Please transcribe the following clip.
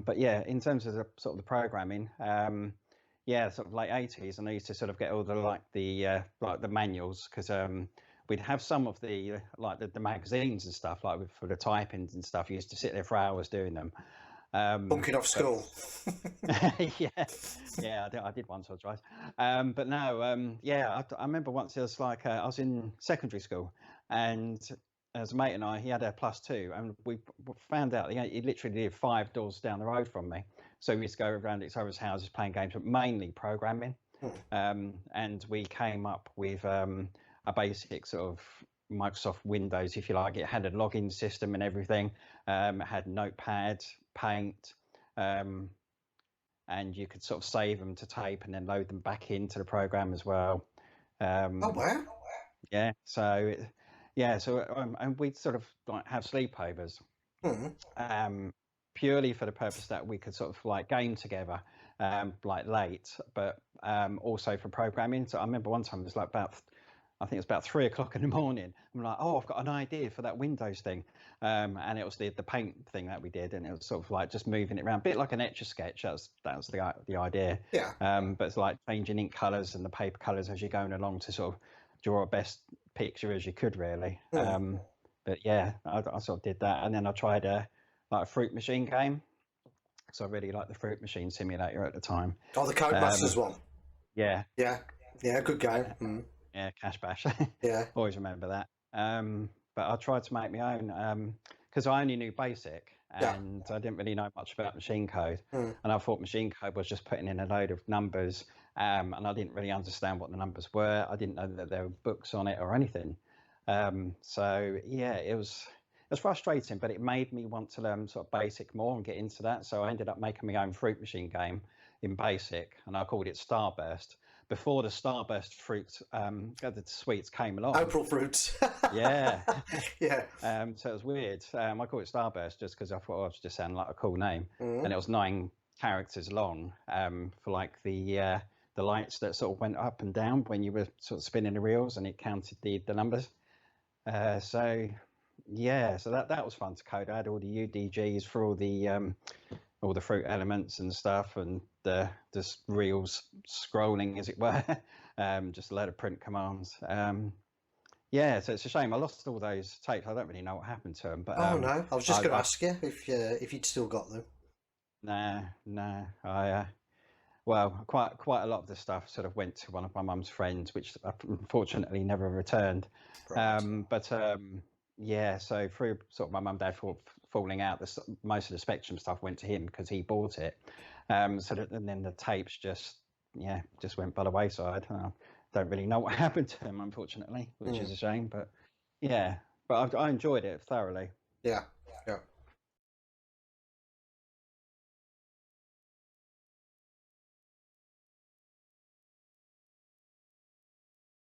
But yeah, in terms of the sort of the programming, yeah, sort of late 80s, and I used to sort of get all the like the manuals, because we'd have some of the like the magazines and stuff, like for the typings and stuff. You used to sit there for hours doing them. Bunking off school. Yeah, yeah, I did once or twice. But no, yeah, I remember once it was like I was in secondary school, and as a mate and I, he had a +2, and we found out he literally lived 5 doors down the road from me. So we used to go around each other's houses playing games, but mainly programming. And we came up with a basic sort of Microsoft Windows, if you like. It had a login system and everything. It had Notepad, Paint, and you could sort of save them to tape and then load them back into the program as well. Oh wow! Yeah, so and we'd sort of like have sleepovers, purely for the purpose that we could sort of like game together, like late, but also for programming. So I remember one time it was like I think it was about 3 o'clock in the morning. I'm like, oh, I've got an idea for that Windows thing. And it was the paint thing that we did. And it was sort of like just moving it around, a bit like an Etch-a-Sketch. That was the idea. Yeah. But it's like changing ink colors and the paper colors as you're going along to sort of draw a best picture as you could, really. But yeah, I sort of did that. And then I tried like a fruit machine game. So I really liked the fruit machine simulator at the time. Oh, the Codemasters one. Yeah. Yeah. Yeah, good game. Yeah, Cash Bash. Yeah. Always remember that. But I tried to make my own because I only knew BASIC, and I didn't really know much about machine code. And I thought machine code was just putting in a load of numbers, and I didn't really understand what the numbers were. I didn't know that there were books on it or anything. So yeah, it was frustrating, but it made me want to learn sort of BASIC more and get into that. So I ended up making my own fruit machine game in BASIC, and I called it Starburst. Before the Starburst fruits, the sweets came along. April fruits. Yeah. Yeah. So it was weird. I called it Starburst just because I thought it just sounded like a cool name, and it was 9 characters long, for like the lights that sort of went up and down when you were sort of spinning the reels, and it counted the numbers. So yeah, so that was fun to code. I had all the UDGs for all the fruit elements and stuff, and the reels scrolling, as it were. Just a load of print commands. Yeah, so it's a shame I lost all those tapes. I don't really know what happened to them. But oh no, I was just going to ask you if you'd still got them. No. Well, quite a lot of the stuff sort of went to one of my mum's friends, which unfortunately never returned. Right. Yeah, so through sort of my mum and dad falling out, most of the Spectrum stuff went to him because he bought it. And then the tapes just went by the wayside. I don't really know what happened to them, unfortunately, which is a shame. But yeah, but I enjoyed it thoroughly. Yeah.